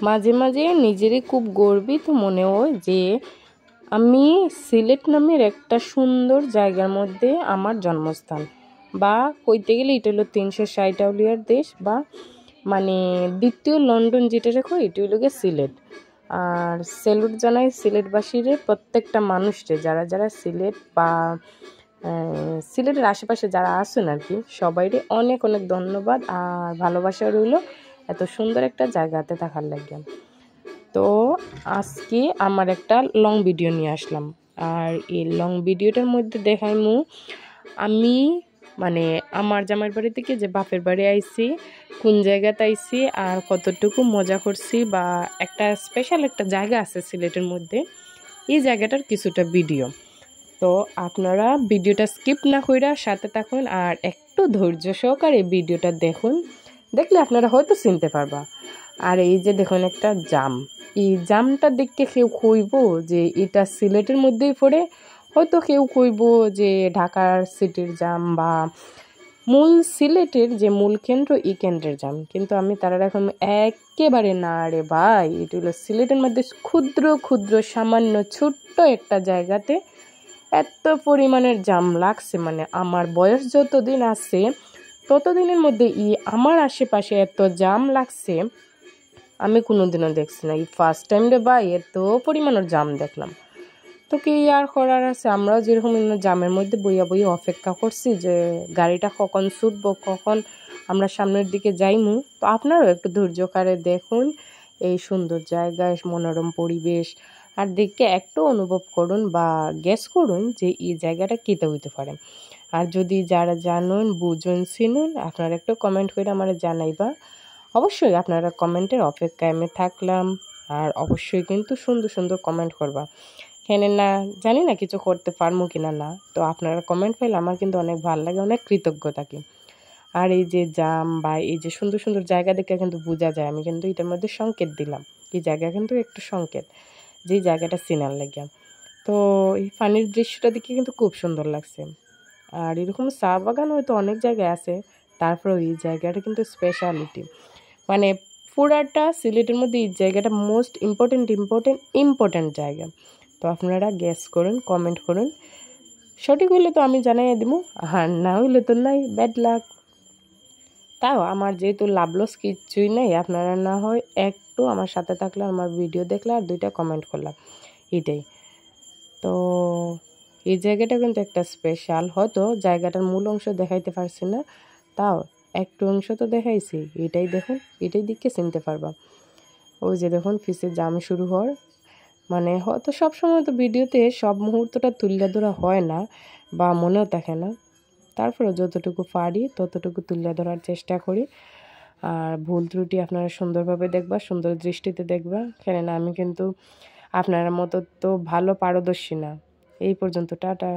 মাঝে মাঝে নিজেরই খুব গর্বিত মনে হয় যে আমি সিলেট নামের একটা সুন্দর জায়গার মধ্যে আমার জন্মস্থান, বা কইতে গেলে এটা হলো 360 আউলিয়ার দেশ, বা মানে দ্বিতীয় লন্ডন যেটা রেখো এটা হলো গিয়ে সিলেট। আর স্যালুট জানাই সিলেটবাসীর প্রত্যেকটা মানুষকে, যারা যারা সিলেট বা সিলেটের আশেপাশে যারা আছেন আর কি, সবাইকে অনেক অনেক ধন্যবাদ আর ভালোবাসা রইল এত সুন্দর একটা জায়গাতে থাকার লাগে। তো আজকে আমার একটা লং ভিডিও নিয়ে আসলাম, আর এই লং ভিডিওটার মধ্যে দেখাইমু আমি মানে আমার জামাইয়ের বাড়ি থেকে যে বাপের বাড়ি আইছি, কোন জায়গাতে আইছি আর কতটুকু মজা করছি, বা একটা স্পেশাল একটা জায়গা আছে সিলেটের মধ্যে, এই জায়গাটার কিছুটা ভিডিও। তো আপনারা ভিডিওটা স্কিপ না কইরা সাথে থাকুন আর একটু ধৈর্য সহকারে ভিডিওটা দেখুন, দেখলে আপনারা হয়তো চিনতে পারবা। আর এই যে দেখুন একটা জাম, এই জামটা দেখতে কেউ কইব যে এটা সিলেটের মধ্যেই পড়ে, হয়তো কেউ কইব যে ঢাকার সিটির জাম বা মূল সিলেটের যে মূল কেন্দ্র এই কেন্দ্রের জাম, কিন্তু আমি তারা এখন একেবারে না রে ভাই, এটা হলো সিলেটের মধ্যে ক্ষুদ্র ক্ষুদ্র সামান্য ছোট্ট একটা জায়গাতে এত পরিমাণের জাম লাগছে, মানে আমার বয়স যতদিন আছে ততদিনের মধ্যে আমার আশেপাশে এত জাম লাগছে আমি কোনোদিনও দেখছি না। এই ফার্স্ট টাইম রে ভাই এত পরিমাণের জাম দেখলাম। তো কি আর করার আছে, আমরাও যেরকম জামের মধ্যে বইয়া বইয়া অপেক্ষা করছি যে গাড়িটা কখন ছুটবো, কখন আমরা সামনের দিকে যাইমু। তো আপনারাও একটু ধৈর্যকারে দেখুন এই সুন্দর জায়গায় মনোরম পরিবেশ, আর দেখে একটু অনুভব করুন বা গেস করুন যে এই জায়গাটা কীতে হইতে পারে। আর যদি যারা জানুন বুঝুন চিনুন, আপনারা একটু কমেন্ট করে আমার জানাইবা। অবশ্যই আপনারা কমেন্টের অপেক্ষায় আমি থাকলাম, আর অবশ্যই কিন্তু সুন্দর সুন্দর কমেন্ট করবা। কেন না জানি না কিছু করতে পারবো কিনা না, তো আপনারা কমেন্ট পাইলে আমার কিন্তু অনেক ভালো লাগে, অনেক কৃতজ্ঞ থাকি। আর এই যে জাম বা এই যে সুন্দর সুন্দর জায়গা দেখে কিন্তু বোঝা যায়, আমি কিন্তু এটার মধ্যে সংকেত দিলাম, এই জায়গা কিন্তু একটু সংকেত যে জায়গাটা চিনার লাগে। তো এই পানির দৃশ্যটা দেখে কিন্তু খুব সুন্দর লাগছে। আর এরকম চা বাগান হয়তো অনেক জায়গায় আছে, তারপরেও এই জায়গাটা কিন্তু স্পেশালিটি, মানে পুরাটা সিলেটের মধ্যে এই জায়গাটা মোস্ট ইম্পর্টেন্ট জায়গা। তো আপনারা গেস করুন, কমেন্ট করুন, সঠিক হইলে তো আমি জানাই দিব, আর না হইলে তো নাই, ব্যাড লাক। তাও আমার যেহেতু লাভ লস কিচ্ছুই নেই, আপনারা না হয় একটু আমার সাথে থাকলে, আমার ভিডিও দেখলে আর 2টা কমেন্ট করলাম, এটাই। তো এই জায়গাটা কিন্তু একটা স্পেশাল, হয়তো জায়গাটার মূল অংশ দেখাইতে পারছি না, তাও একটু অংশ তো দেখাইছি, এটাই দেখুন, এটাই দিকে চিনতে পারবা। ওই যে দেখুন পিছে জাম শুরু হওয়ার, মানে হয়তো সবসময় তো ভিডিওতে সব মুহূর্তটা তুলে ধরা হয় না বা মনেও থাকে না, তারপরে যতটুকু পারি ততটুকু তুলে ধরার চেষ্টা করি। আর ভুল ত্রুটি আপনারা সুন্দরভাবে দেখবা, সুন্দর দৃষ্টিতে দেখবা, কেননা আমি কিন্তু আপনার মতো তো ভালো পারদর্শী না। এই পর্যন্ত, টাটা।